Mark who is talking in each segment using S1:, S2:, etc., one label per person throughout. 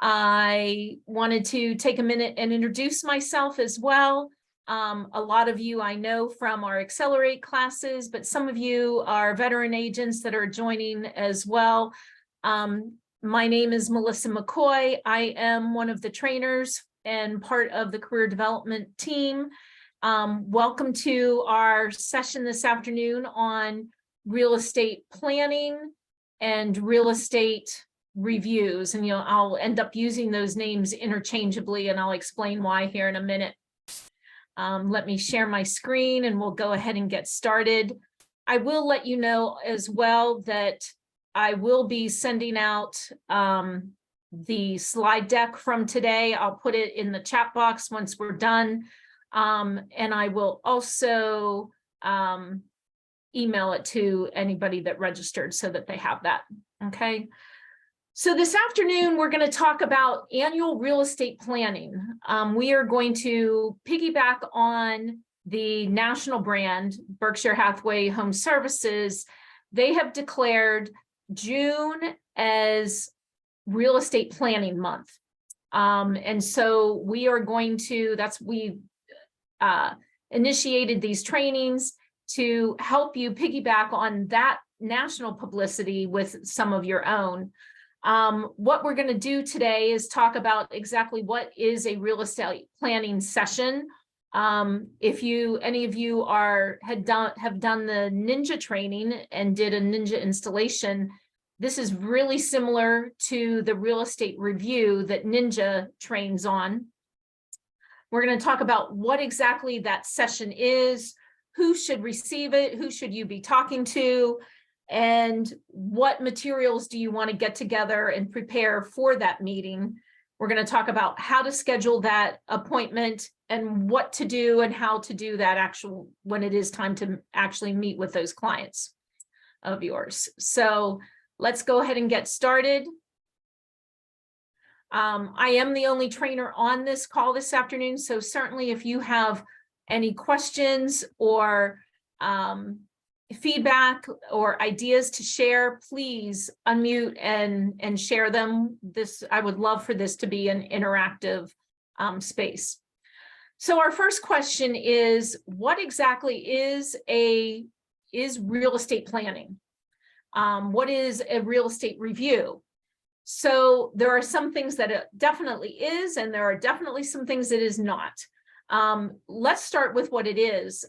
S1: I wanted to take a minute and introduce myself as well. A lot of you I know from our Accelerate classes, but some of you are veteran agents that are joining as well. My name is Melissa McCoy. I am one of the trainers and part of the career development team. Welcome to our session this afternoon on real estate planning and real estate reviews. And I'll end up using those names interchangeably, and I'll explain why here in a minute. Let me share my screen and we'll go ahead and get started. I will let you know as well that I will be sending out the slide deck from today. I'll put it in the chat box once we're done. And I will also email it to anybody that registered so that they have that. Okay. So this afternoon, we're going to talk about annual real estate planning. We are going to piggyback on the national brand, Berkshire Hathaway Home Services. They have declared June as real estate planning month. And so we are going to, we initiated these trainings to help you piggyback on that national publicity with some of your own. What we're going to do today is talk about exactly what is a real estate planning session. If any of you have done the Ninja training and did a Ninja installation, this is really similar to the real estate review that Ninja trains on. We're going to talk about what exactly that session is, who should receive it, who should you be talking to, and what materials do you want to get together and prepare for that meeting. We're going to talk about how to schedule that appointment and what to do and how to do that when it is time to actually meet with those clients of yours. So let's go ahead and get started. I am the only trainer on this call this afternoon, so certainly if you have any questions or feedback or ideas to share, please unmute and share them. I would love for this to be an interactive space. So our first question is, what exactly is real estate planning? What is a real estate review? So there are some things that it definitely is, and there are definitely some things it is not. Let's start with what it is.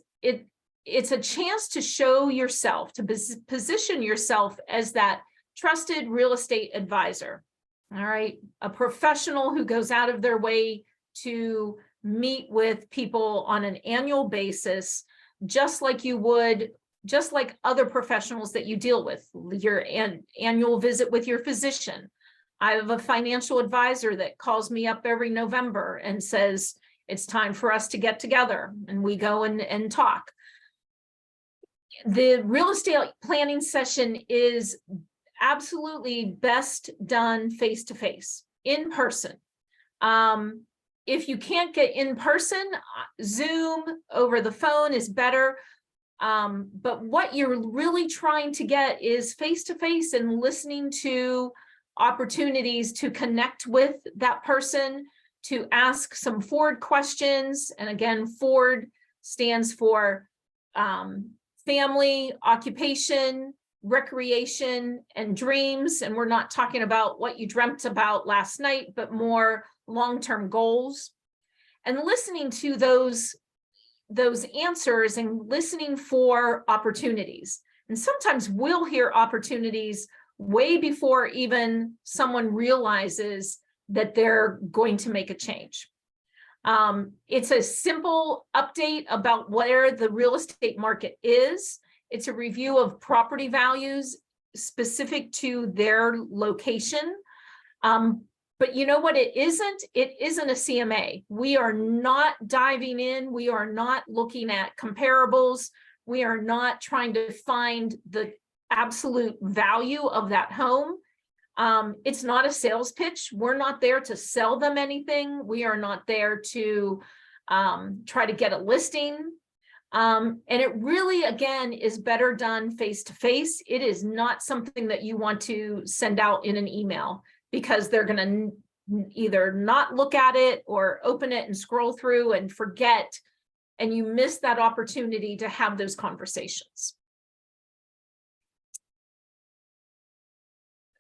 S1: It's a chance to show yourself, to position yourself as that trusted real estate advisor. All right, a professional who goes out of their way to meet with people on an annual basis, just like other professionals that you deal with, your annual visit with your physician. I have a financial advisor that calls me up every November and says, it's time for us to get together, and we go and talk. The real estate planning session is absolutely best done face-to-face, in person. If you can't get in person, Zoom over the phone is better. But what you're really trying to get is face-to-face and listening to opportunities to connect with that person, to ask some forward questions. And again, forward stands for family, occupation, recreation, and dreams. And we're not talking about what you dreamt about last night, but more long-term goals. And listening to those answers and listening for opportunities. And sometimes we'll hear opportunities way before even someone realizes that they're going to make a change. It's a simple update about where the real estate market is. It's a review of property values specific to their location. But you know what it isn't? It isn't a CMA. We are not diving in. We are not looking at comparables. We are not trying to find the absolute value of that home. It's not a sales pitch. We're not there to sell them anything. We are not there to try to get a listing. And it really, again, is better done face-to-face. It is not something that you want to send out in an email, because they're going to either not look at it or open it and scroll through and forget, and you miss that opportunity to have those conversations.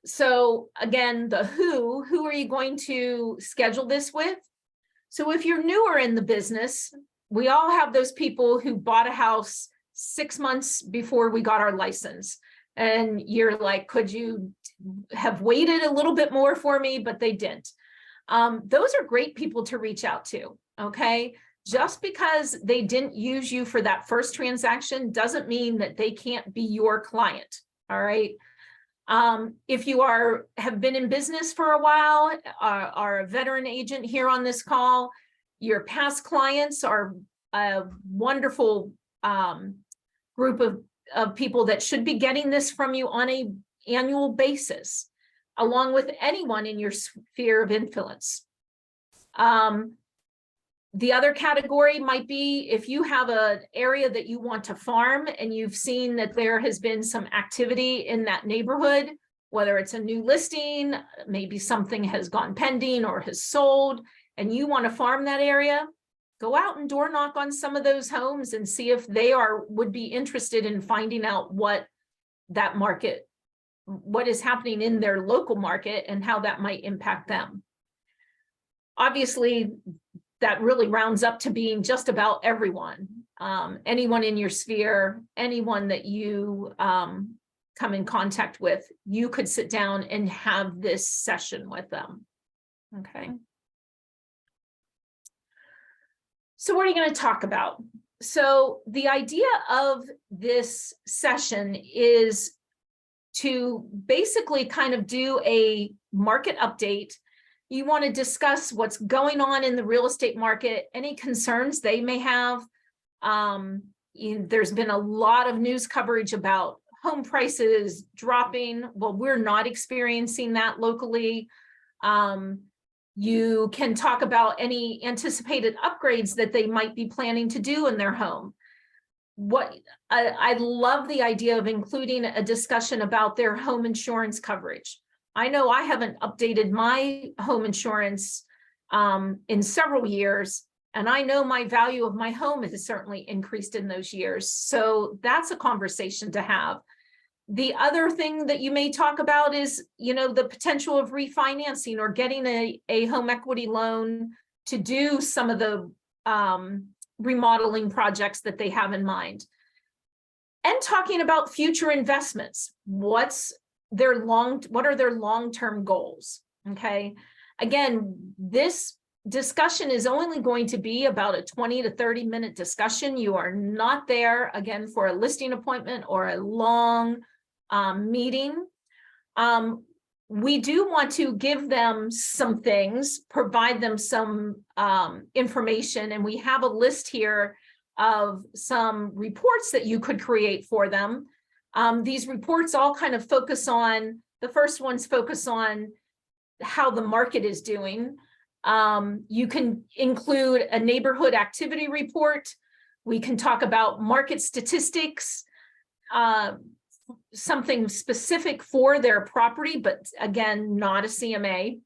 S1: So again, the who are you going to schedule this with? So if you're newer in the business, we all have those people who bought a house 6 months before we got our license. And you're like, could you have waited a little bit more for me? But they didn't. Those are great people to reach out to, okay? Just because they didn't use you for that first transaction doesn't mean that they can't be your client, all right? If you have been in business for a while, are a veteran agent here on this call, your past clients are a wonderful group of people that should be getting this from you on an annual basis, along with anyone in your sphere of influence. The other category might be if you have an area that you want to farm and you've seen that there has been some activity in that neighborhood, whether it's a new listing, maybe something has gone pending or has sold, and you want to farm that area, go out and door knock on some of those homes and see if they would be interested in finding out what that market, what is happening in their local market and how that might impact them. Obviously, that really rounds up to being just about everyone, anyone in your sphere, anyone that you come in contact with, you could sit down and have this session with them, okay? So what are you going to talk about? So the idea of this session is to basically kind of do a market update. You want to discuss what's going on in the real estate market, any concerns they may have. There's been a lot of news coverage about home prices dropping. Well, we're not experiencing that locally. You can talk about any anticipated upgrades that they might be planning to do in their home. I love the idea of including a discussion about their home insurance coverage. I know I haven't updated my home insurance in several years, and I know my value of my home has certainly increased in those years. So that's a conversation to have. The other thing that you may talk about is, the potential of refinancing or getting a home equity loan to do some of the remodeling projects that they have in mind. And talking about future investments. What are their long-term goals? Okay. Again, this discussion is only going to be about a 20 to 30 minute discussion. You are not there again for a listing appointment or a long meeting. We do want to give them some things, provide them some information, and we have a list here of some reports that you could create for them. These reports all kind of focus on, the first ones focus on how the market is doing. You can include a neighborhood activity report. We can talk about market statistics, something specific for their property, but again, not a CMA.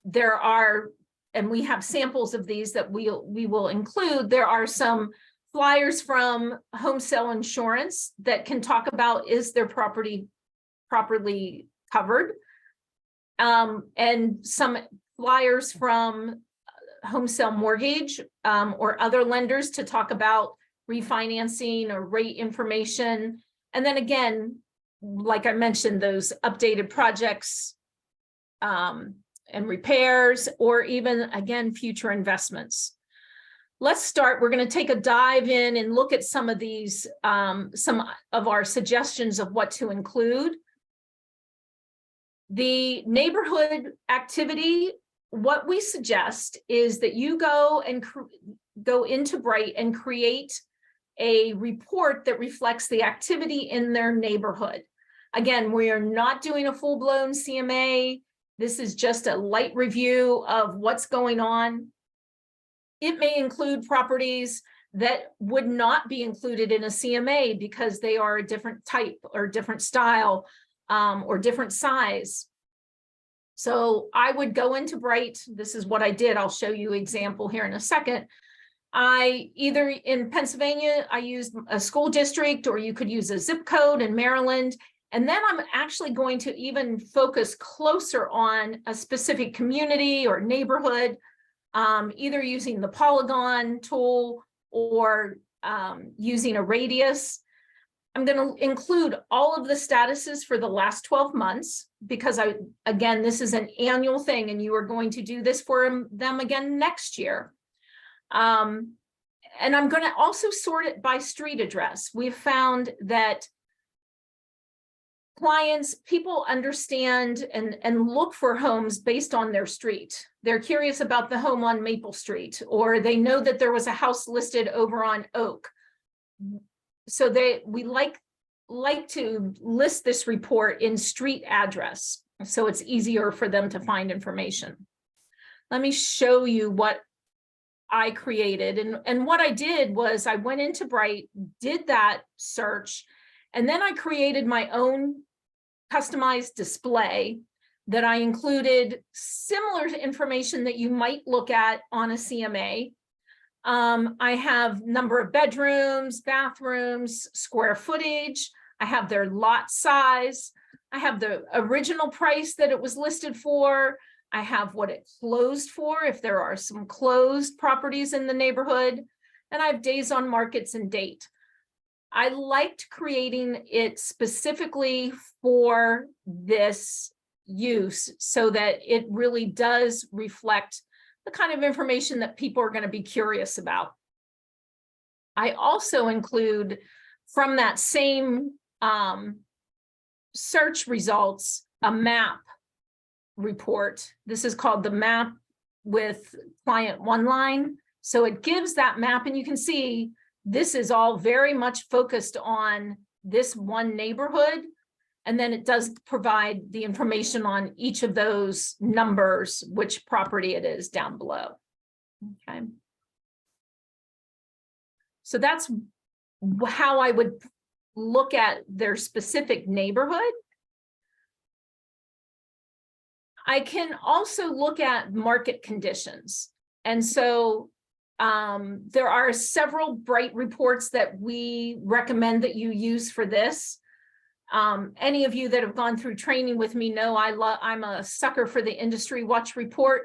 S1: There are, and we have samples of these that we will include, there are some flyers from home sale insurance that can talk about, is their property properly covered? And some flyers from home sale mortgage or other lenders to talk about refinancing or rate information. And then again, like I mentioned, those updated projects and repairs, or even again, future investments. Let's start. We're going to take a dive in and look at some of these, some of our suggestions of what to include. The neighborhood activity, what we suggest is that you go into Bright and create a report that reflects the activity in their neighborhood. Again, we are not doing a full-blown CMA. This is just a light review of what's going on. It may include properties that would not be included in a CMA because they are a different type or different style or different size. So I would go into Bright. This is what I did. I'll show you an example here in a second. I either in Pennsylvania, I used a school district, or you could use a zip code in Maryland. And then I'm actually going to even focus closer on a specific community or neighborhood, either using the polygon tool or using a radius. I'm going to include all of the statuses for the last 12 months because again, this is an annual thing and you are going to do this for them again next year. And I'm going to also sort it by street address. We've found that people understand and look for homes based on their street. They're curious about the home on Maple Street, or they know that there was a house listed over on Oak. So we like to list this report in street address, so it's easier for them to find information. Let me show you what I created. And what I did was I went into Bright, did that search, and then I created my own customized display that I included similar information that you might look at on a CMA. I have number of bedrooms, bathrooms, square footage. I have their lot size. I have the original price that it was listed for. I have what it closed for, if there are some closed properties in the neighborhood. And I have days on markets and date. I liked creating it specifically for this use so that it really does reflect the kind of information that people are going to be curious about. I also include from that same search results, a map report. This is called the map with client one line. So it gives that map, and you can see this is all very much focused on this one neighborhood. And then it does provide the information on each of those numbers, which property it is down below. Okay. So that's how I would look at their specific neighborhood. I can also look at market conditions. And so there are several Bright reports that we recommend that you use for this. Any of you that have gone through training with me know I'm a sucker for the Industry Watch report.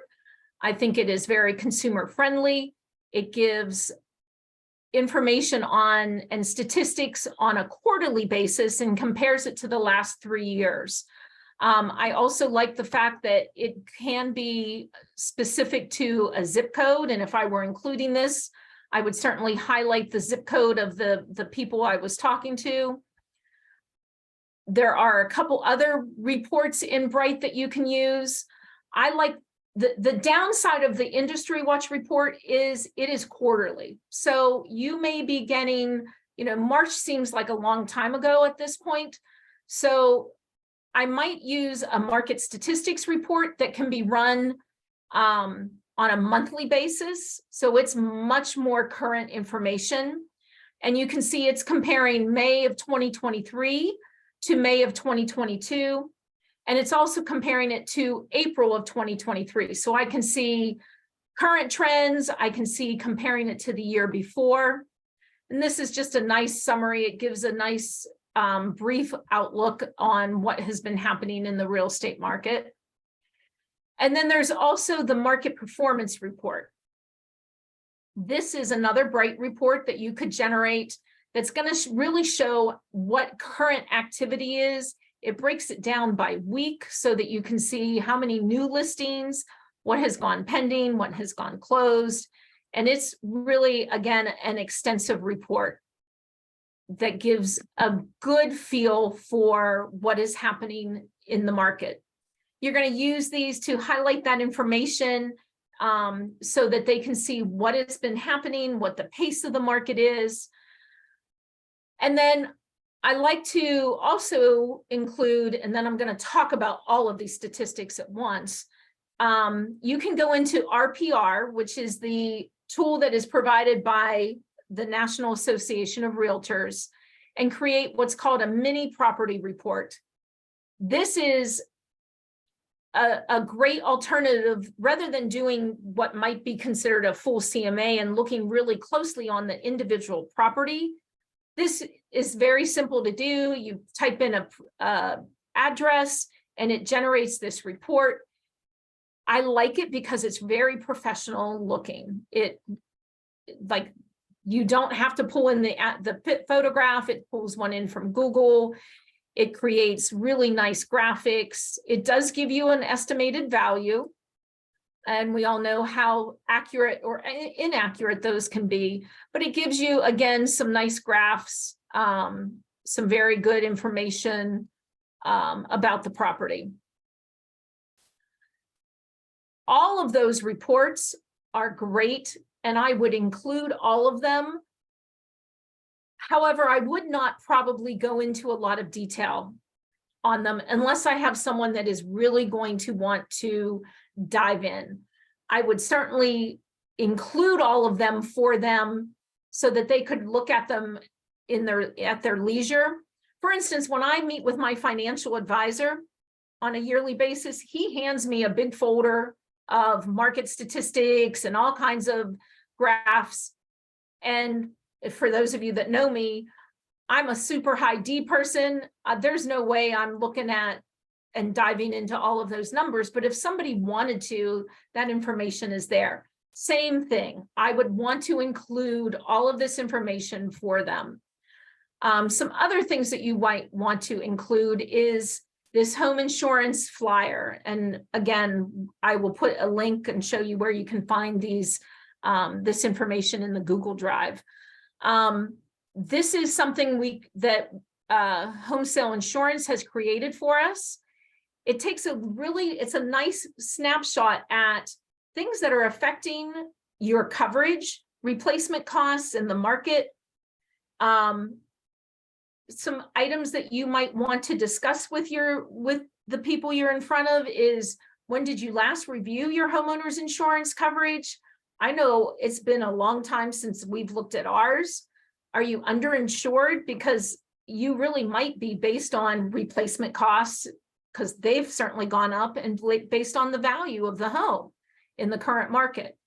S1: I think it is very consumer friendly. It gives information on and statistics on a quarterly basis and compares it to the last 3 years. I also like the fact that it can be specific to a zip code. And if I were including this, I would certainly highlight the zip code of the people I was talking to. There are a couple other reports in Bright that you can use. I like the downside of the Industry Watch report is it is quarterly. So you may be getting, March seems like a long time ago at this point. So I might use a market statistics report that can be run on a monthly basis. So it's much more current information. And you can see it's comparing May of 2023 to May of 2022. And it's also comparing it to April of 2023. So I can see current trends. I can see comparing it to the year before. And this is just a nice summary. It gives a nice brief outlook on what has been happening in the real estate market. And then there's also the market performance report. This is another Bright report that you could generate that's going to really show what current activity is. It breaks it down by week so that you can see how many new listings, what has gone pending, what has gone closed. And it's really, again, an extensive report that gives a good feel for what is happening in the market. You're going to use these to highlight that information so that they can see what has been happening, what the pace of the market is. And then I like to also include, and then I'm going to talk about all of these statistics at once. You can go into RPR, which is the tool that is provided by the National Association of Realtors, and create what's called a mini property report. This is a great alternative, rather than doing what might be considered a full CMA and looking really closely on the individual property. This is very simple to do. You type in a address and it generates this report. I like it because it's very professional looking. Like, you don't have to pull in the photograph. It pulls one in from Google. It creates really nice graphics. It does give you an estimated value. And we all know how accurate or inaccurate those can be, but it gives you, again, some nice graphs, some very good information about the property. All of those reports are great, and I would include all of them. However, I would not probably go into a lot of detail on them unless I have someone that is really going to want to dive in. I would certainly include all of them for them so that they could look at them at their leisure. For instance, when I meet with my financial advisor on a yearly basis, he hands me a big folder of market statistics and all kinds of graphs. And for those of you that know me, I'm a super high D person. There's no way I'm looking at and diving into all of those numbers. But if somebody wanted to, that information is there. Same thing. I would want to include all of this information for them. Some other things that you might want to include is this home insurance flyer. And again, I will put a link and show you where you can find this information in the Google Drive. This is something that Home Sale Insurance has created for us. It takes it's a nice snapshot at things that are affecting your coverage, replacement costs in the market. Some items that you might want to discuss with the people you're in front of is, when did you last review your homeowner's insurance coverage? I know it's been a long time since we've looked at ours. Are you underinsured? Because you really might be, based on replacement costs, because they've certainly gone up, and based on the value of the home in the current market.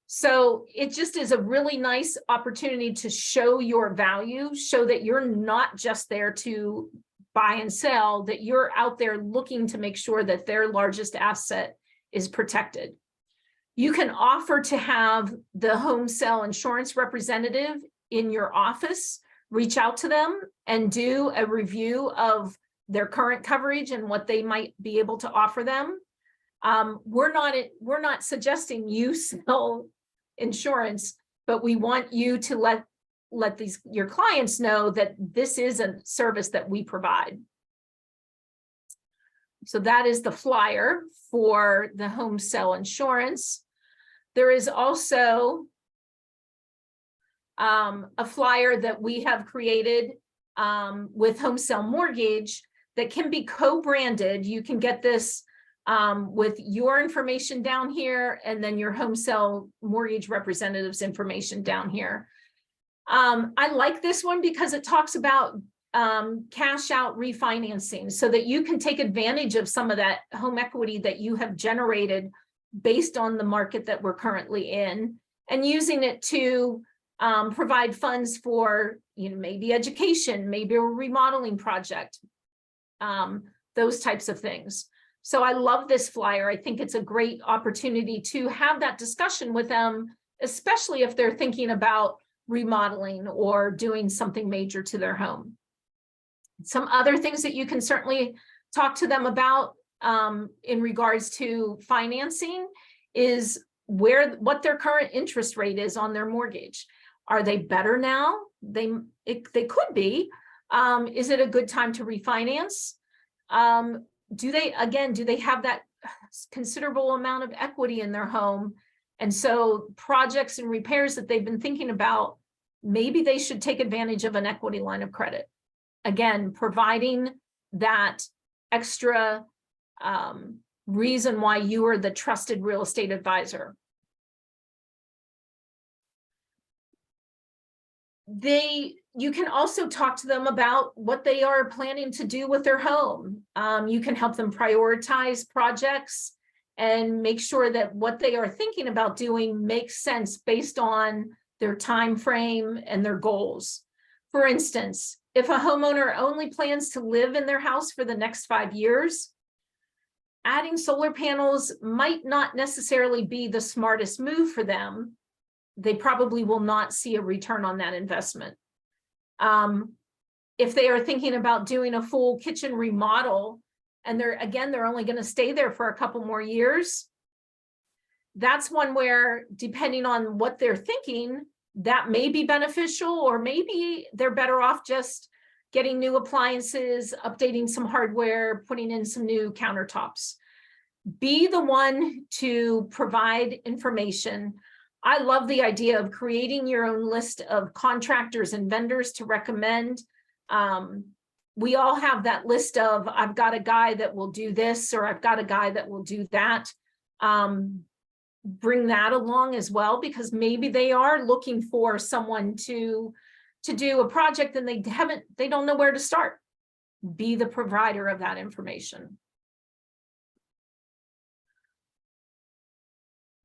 S1: So it just is a really nice opportunity to show your value, show that you're not just there to buy and sell, that you're out there looking to make sure that their largest asset is protected. You can offer to have the home sale insurance representative in your office reach out to them and do a review of their current coverage and what they might be able to offer them. We're not suggesting you sell insurance, but we want you to let your clients know that this is a service that we provide. So that is the flyer for the home sale insurance. There is also a flyer that we have created with Home Sale Mortgage that can be co-branded. You can get this with your information down here, and then your home sale mortgage representative's information down here. I like this one because it talks about cash out refinancing, so that you can take advantage of some of that home equity that you have generated based on the market that we're currently in, and using it to provide funds for, maybe education, maybe a remodeling project, those types of things. So I love this flyer. I think it's a great opportunity to have that discussion with them, especially if they're thinking about remodeling or doing something major to their home. Some other things that you can certainly talk to them about in regards to financing is what their current interest rate is on their mortgage. Are they better now? They could be. Is it a good time to refinance? Do they have that considerable amount of equity in their home? And so projects and repairs that they've been thinking about, maybe they should take advantage of an equity line of credit. Again, providing that extra reason why you are the trusted real estate advisor. You can also talk to them about what they are planning to do with their home. You can help them prioritize projects and make sure that what they are thinking about doing makes sense based on their time frame and their goals. For instance, if a homeowner only plans to live in their house for the next 5 years, adding solar panels might not necessarily be the smartest move for them. They probably will not see a return on that investment. If they are thinking about doing a full kitchen remodel and they're only going to stay there for a couple more years, that's one where, depending on what they're thinking, that may be beneficial, or maybe they're better off just getting new appliances, updating some hardware, putting in some new countertops. Be the one to provide information. I love the idea of creating your own list of contractors and vendors to recommend. We all have that list of, I've got a guy that will do this, or I've got a guy that will do that. Bring that along as well, because maybe they are looking for someone to do a project and they don't know where to start. Be the provider of that information.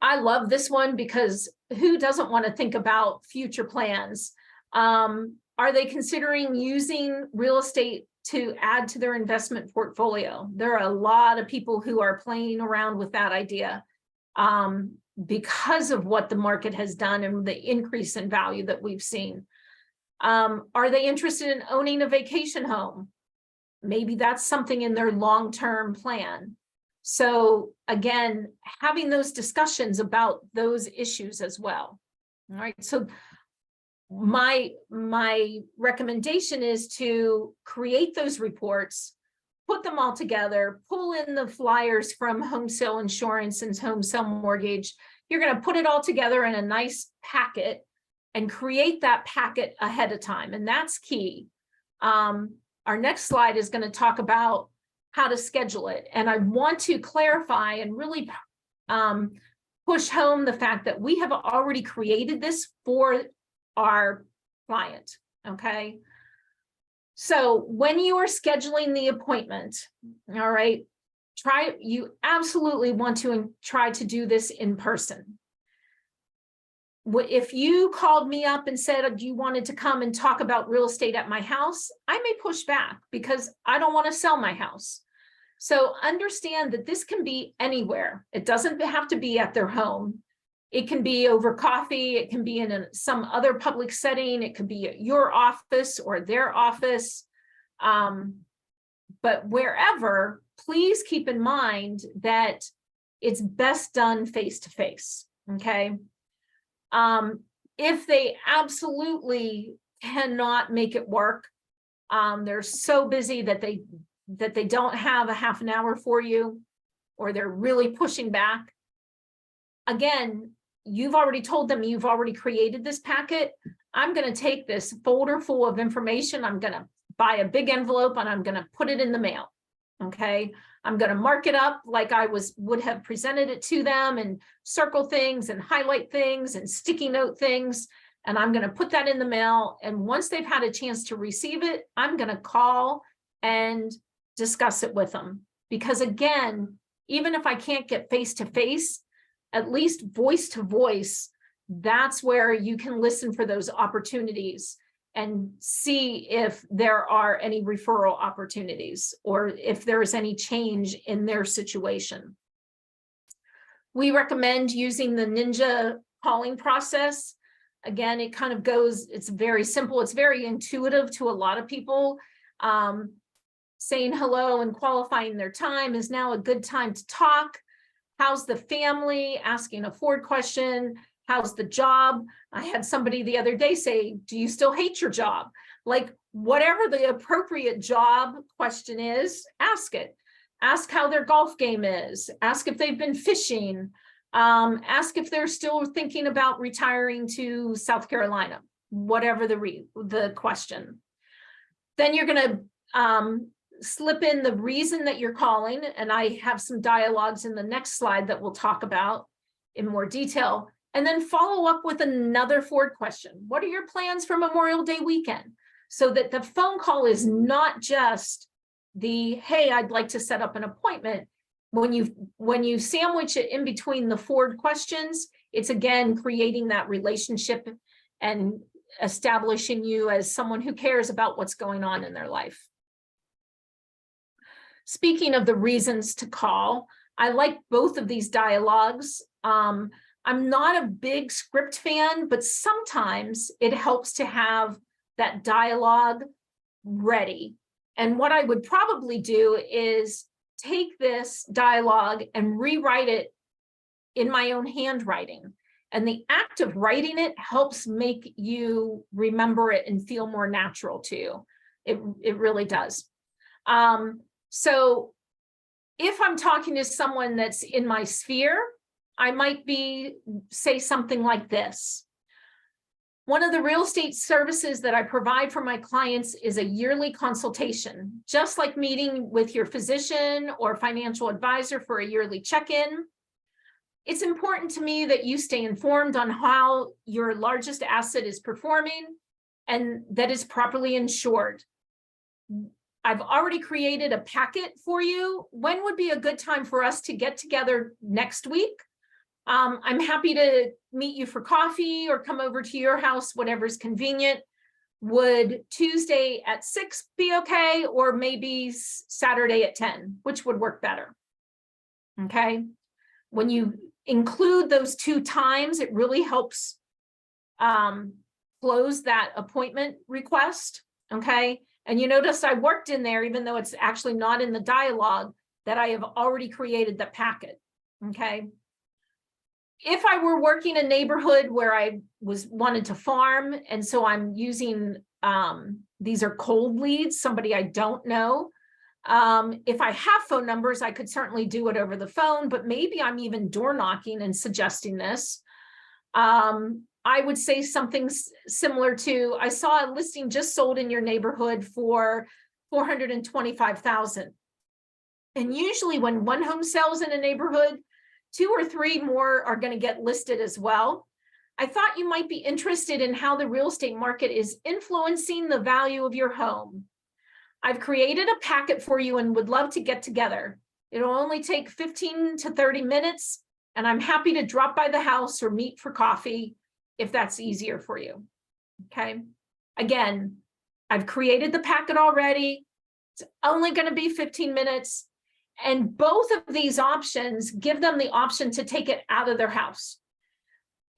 S1: I love this one because who doesn't want to think about future plans? Are they considering using real estate to add to their investment portfolio? There are a lot of people who are playing around with that idea because of what the market has done and the increase in value that we've seen. Are they interested in owning a vacation home? Maybe that's something in their long-term plan. So again, having those discussions about those issues as well. All right, so my recommendation is to create those reports, put them all together, pull in the flyers from home sale insurance and home sale mortgage. You're going to put it all together in a nice packet and create that packet ahead of time. And that's key. Our next slide is going to talk about how to schedule it. And I want to clarify and really push home the fact that we have already created this for our client, okay? So when you are scheduling the appointment, all right, you absolutely want to try to do this in person. If you called me up and said you wanted to come and talk about real estate at my house, I may push back because I don't want to sell my house. So understand that this can be anywhere. It doesn't have to be at their home. It can be over coffee. It can be in some other public setting. It could be at your office or their office. But wherever, please keep in mind that it's best done face-to-face, okay? If they absolutely cannot make it work, they're so busy that they don't have a half an hour for you, or they're really pushing back. Again, you've already told them you've already created this packet. I'm going to take this folder full of information. I'm going to buy a big envelope and I'm going to put it in the mail. Okay. I'm going to mark it up like I would have presented it to them, and circle things and highlight things and sticky note things. And I'm going to put that in the mail. And once they've had a chance to receive it, I'm going to call and discuss it with them. Because again, even if I can't get face to face, at least voice to voice, that's where you can listen for those opportunities and see if there are any referral opportunities or if there's any change in their situation. We recommend using the Ninja calling process. Again, it kind of goes, it's very simple. It's very intuitive to a lot of people. Saying hello and qualifying their time. Is now a good time to talk? How's the family? Asking a forward question. How's the job? I had somebody the other day say, do you still hate your job? Like, whatever the appropriate job question is, ask it. Ask how their golf game is. Ask if they've been fishing. Ask if they're still thinking about retiring to South Carolina, whatever the question. Then you're going to slip in the reason that you're calling. And I have some dialogues in the next slide that we'll talk about in more detail. And then follow up with another forward question. What are your plans for Memorial Day weekend? so that the phone call is not just the, hey, I'd like to set up an appointment. When you sandwich it in between the forward questions, it's again creating that relationship and establishing you as someone who cares about what's going on in their life. Speaking of the reasons to call, I like both of these dialogues. I'm not a big script fan, but sometimes it helps to have that dialogue ready. And what I would probably do is take this dialogue and rewrite it in my own handwriting. And the act of writing it helps make you remember it and feel more natural to you. It really does. So if I'm talking to someone that's in my sphere, I might say something like this. One of the real estate services that I provide for my clients is a yearly consultation, just like meeting with your physician or financial advisor for a yearly check-in. It's important to me that you stay informed on how your largest asset is performing and that is properly insured. I've already created a packet for you. When would be a good time for us to get together next week? I'm happy to meet you for coffee or come over to your house, whatever's convenient. Would Tuesday at 6 be okay? Or maybe Saturday at 10, which would work better? Okay. When you include those two times, it really helps close that appointment request. Okay. And you notice I worked in there, even though it's actually not in the dialogue, that I have already created the packet. Okay. If I were working a neighborhood where I wanted to farm, and so I'm using, these are cold leads, somebody I don't know. If I have phone numbers, I could certainly do it over the phone, but maybe I'm even door knocking and suggesting this. I would say something similar to, I saw a listing just sold in your neighborhood for $425,000. And usually when one home sells in a neighborhood, 2 or 3 more are going to get listed as well. I thought you might be interested in how the real estate market is influencing the value of your home. I've created a packet for you and would love to get together. It'll only take 15 to 30 minutes, and I'm happy to drop by the house or meet for coffee if that's easier for you. Okay. Again, I've created the packet already. It's only going to be 15 minutes. And both of these options give them the option to take it out of their house.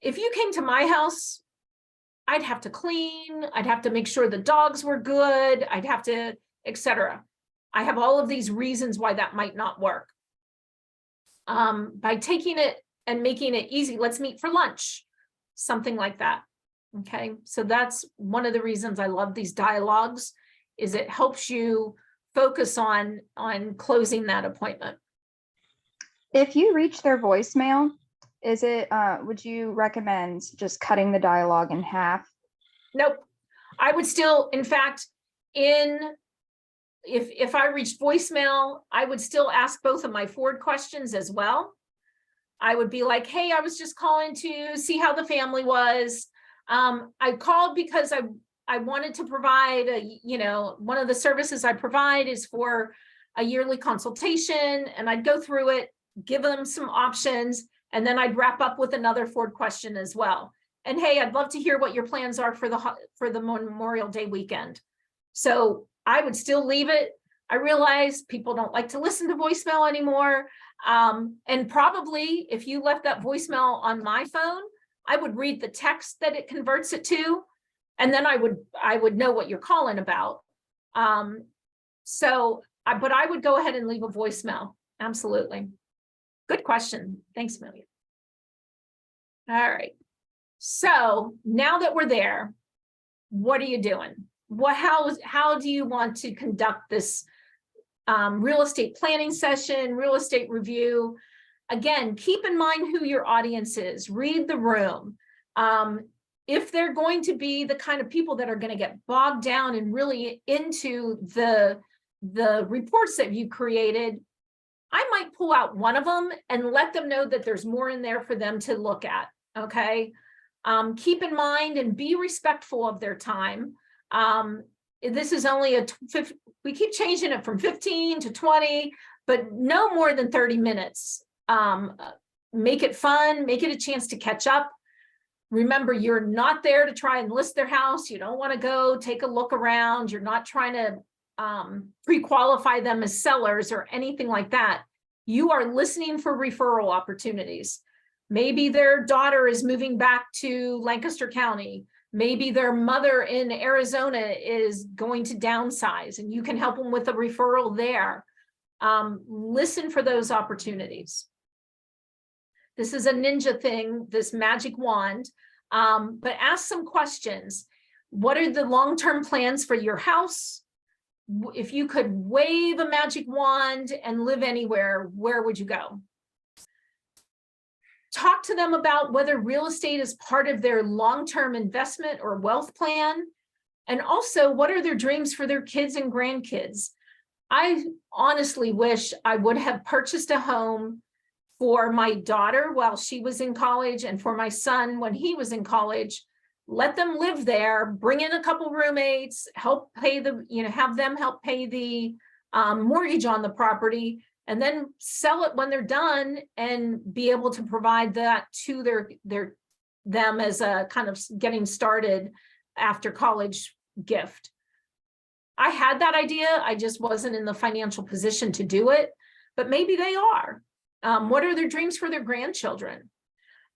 S1: If you came to my house, I'd have to clean, I'd have to make sure the dogs were good, I'd have to, etc. I have all of these reasons why that might not work. By taking it and making it easy, let's meet for lunch, something like that. Okay, so that's one of the reasons I love these dialogues, is it helps you focus on closing that appointment.
S2: If you reach their voicemail, would you recommend just cutting the dialogue in half?
S1: Nope. I would still, in fact, if I reached voicemail, I would still ask both of my forward questions as well. I would be like, hey, I was just calling to see how the family was. I called because I wanted to provide one of the services I provide is for a yearly consultation, and I'd go through it, give them some options, and then I'd wrap up with another forward question as well. And hey, I'd love to hear what your plans are for the Memorial Day weekend. So I would still leave it. I realize people don't like to listen to voicemail anymore. And probably if you left that voicemail on my phone, I would read the text that it converts it to, and then I would know what you're calling about. But I would go ahead and leave a voicemail. Absolutely. Good question. Thanks, Amelia. All right. So now that we're there, what are you doing? How do you want to conduct this real estate planning session, real estate review? Again, keep in mind who your audience is. Read the room. If they're going to be the kind of people that are going to get bogged down and really into the reports that you created, I might pull out one of them and let them know that there's more in there for them to look at. Okay. Keep in mind and be respectful of their time. this is only we keep changing it from 15 to 20, but no more than 30 minutes. Make it fun, make it a chance to catch up. Remember, you're not there to try and list their house. You don't want to go take a look around. You're not trying to pre-qualify them as sellers or anything like that. You are listening for referral opportunities. Maybe their daughter is moving back to Lancaster County. Maybe their mother in Arizona is going to downsize and you can help them with a referral there. Listen for those opportunities. This is a ninja thing, this magic wand, but ask some questions. What are the long-term plans for your house? If you could wave a magic wand and live anywhere, where would you go? Talk to them about whether real estate is part of their long-term investment or wealth plan. And also, what are their dreams for their kids and grandkids? I honestly wish I would have purchased a home for my daughter while she was in college and for my son when he was in college. Let them live there, bring in a couple roommates, help pay the, have them help pay the mortgage on the property, and then sell it when they're done and be able to provide that to them as a kind of getting started after college gift. I had that idea. I just wasn't in the financial position to do it, but maybe they are. What are their dreams for their grandchildren?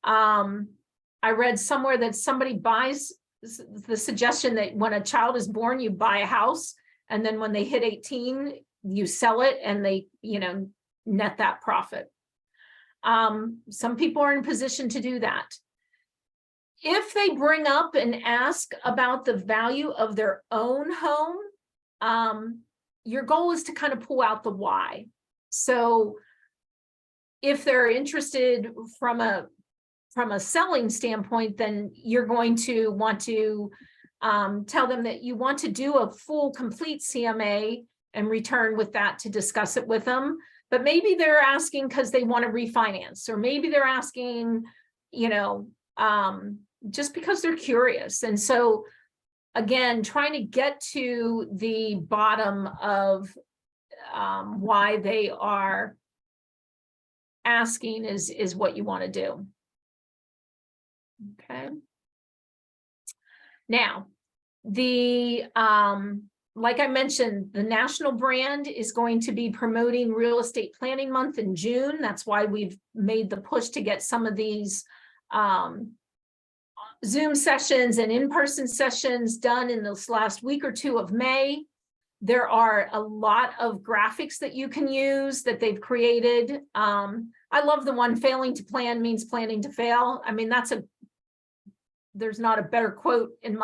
S1: I read somewhere that somebody buys the suggestion that when a child is born, you buy a house, and then when they hit 18, you sell it and they, net that profit. Some people are in a position to do that. If they bring up and ask about the value of their own home, your goal is to kind of pull out the why. So if they're interested from a selling standpoint, then you're going to want to tell them that you want to do a full, complete CMA and return with that to discuss it with them. But maybe they're asking because they want to refinance, or maybe they're asking, just because they're curious. And so, again, trying to get to the bottom of why they are asking is what you want to do. Okay. Now, like I mentioned, the national brand is going to be promoting Real Estate Planning Month in June. That's why we've made the push to get some of these Zoom sessions and in-person sessions done in this last week or two of May. There are a lot of graphics that you can use that they've created. I love the one, failing to plan means planning to fail. I mean, there's not a better quote in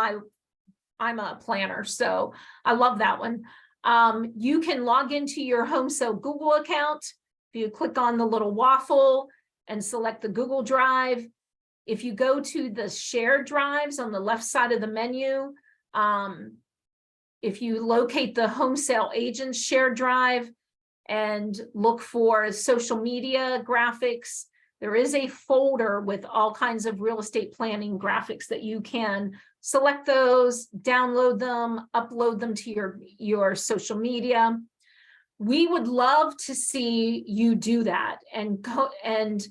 S1: I'm a planner, so I love that one. You can log into your Home Sale Google account. If you click on the little waffle and select the Google Drive, if you go to the shared drives on the left side of the menu, if you locate the Home Sale Agents shared drive and look for social media graphics, there is a folder with all kinds of real estate planning graphics that you can select those, download them, upload them to your social media. We would love to see you do that. And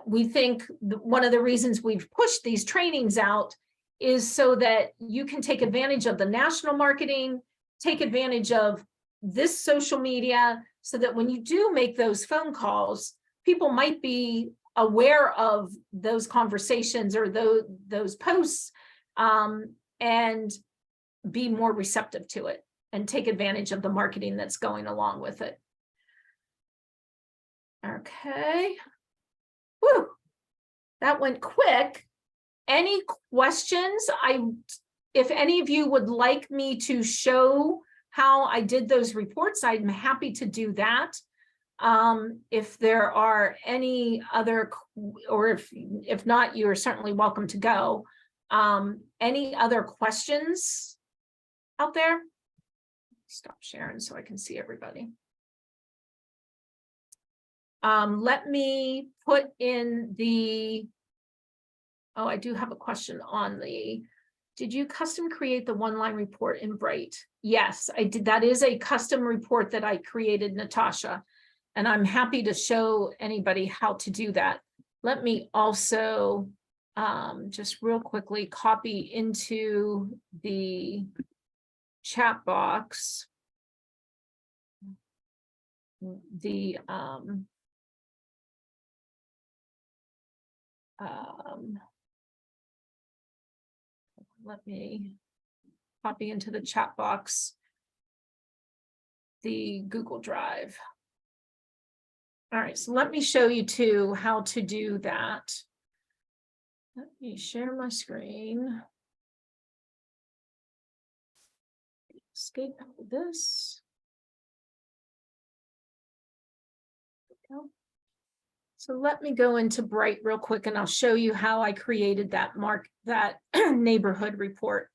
S1: we think one of the reasons we've pushed these trainings out is so that you can take advantage of the national marketing, take advantage of this social media, so that when you do make those phone calls, people might be aware of those conversations or those posts, and be more receptive to it and take advantage of the marketing that's going along with it. Okay. Whew. That went quick. Any questions? If any of you would like me to show how I did those reports, I'm happy to do that. If there are any other, or if not, you are certainly welcome to go. Any other questions out there? Stop sharing so I can see everybody. Let me put in I do have a question on the Did you custom create the one-line report in Bright? Yes, I did. That is a custom report that I created, Natasha, and I'm happy to show anybody how to do that. Let me also just real quickly copy into the chat box the let me copy into the chat box the Google Drive. All right, so let me show you too how to do that. Let me share my screen. Escape out of this. So let me go into Bright real quick and I'll show you how I created that neighborhood report.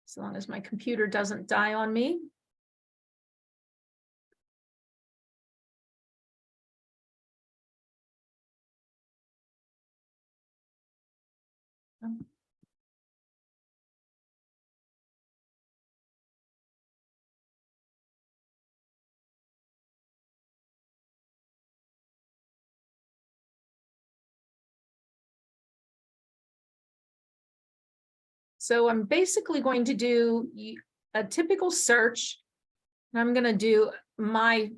S1: As long as my computer doesn't die on me. So I'm basically going to do a typical search. I'm going to do my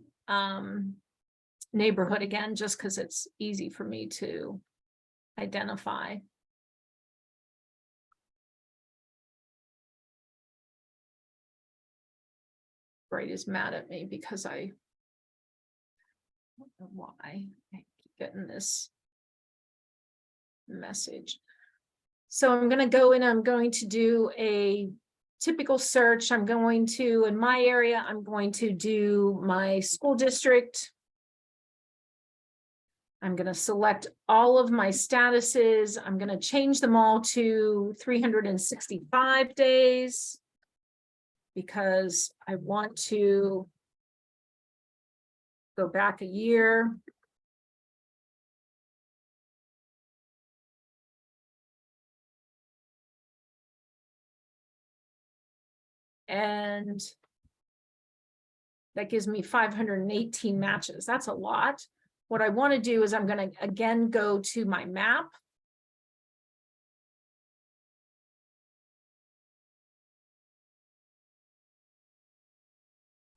S1: neighborhood again, just because it's easy for me to identify. Bright is mad at me because I don't know why I keep getting this message. So I'm going to go in, I'm going to do a typical search. I'm going to, in my area, I'm going to do my school district. I'm going to select all of my statuses. I'm going to change them all to 365 days because I want to go back a year. And that gives me 518 matches. That's a lot. What I want to do is I'm going to again go to my map.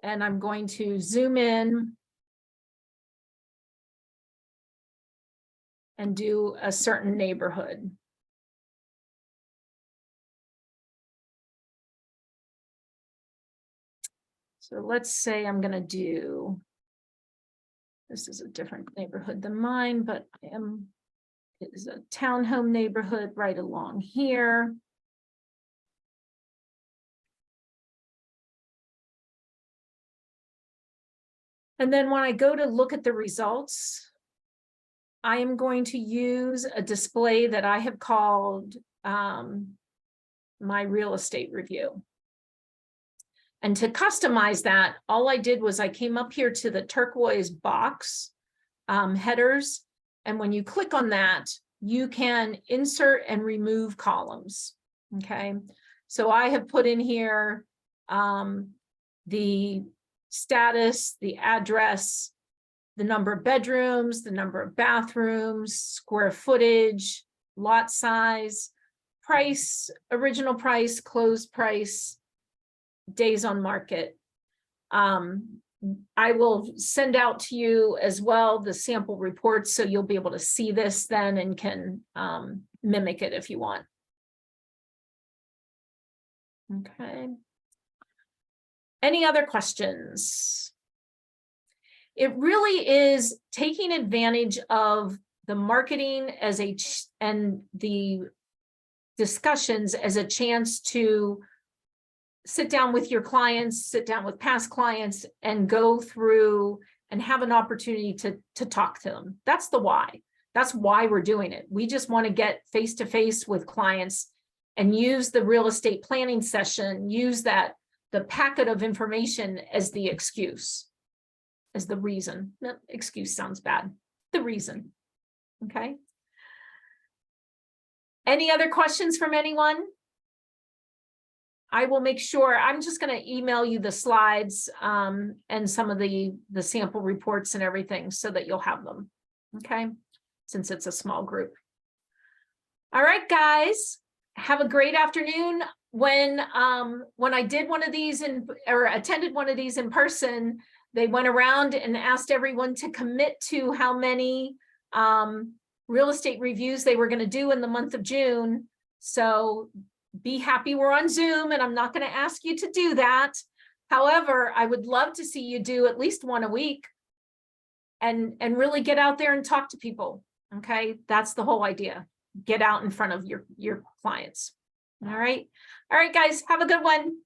S1: And I'm going to zoom in and do a certain neighborhood. So let's say I'm going to do, this is a different neighborhood than mine, but it is a townhome neighborhood right along here. And then when I go to look at the results, I am going to use a display that I have called my real estate review. And to customize that, all I did was I came up here to the turquoise box headers. And when you click on that, you can insert and remove columns. Okay. So I have put in here the status, the address, the number of bedrooms, the number of bathrooms, square footage, lot size, price, original price, closed price, days on market. I will send out to you as well the sample reports so you'll be able to see this then and can mimic it if you want. Okay. Any other questions? It really is taking advantage of the marketing as and the discussions as a chance to sit down with your clients, sit down with past clients, and go through and have an opportunity to talk to them. That's the why. That's why we're doing it. We just want to get face-to-face with clients and use the real estate planning session, use the packet of information as the excuse, as the reason. No, excuse sounds bad. The reason. Okay. Any other questions from anyone? I will make sure, I'm just going to email you the slides and some of the sample reports and everything so that you'll have them. Okay, since it's a small group. All right, guys, have a great afternoon. When I did one of these or attended one of these in person, they went around and asked everyone to commit to how many real estate reviews they were going to do in the month of June. So be happy we're on Zoom, and I'm not going to ask you to do that. However, I would love to see you do at least one a week and really get out there and talk to people. Okay, that's the whole idea. Get out in front of your clients. All right, guys, have a good one.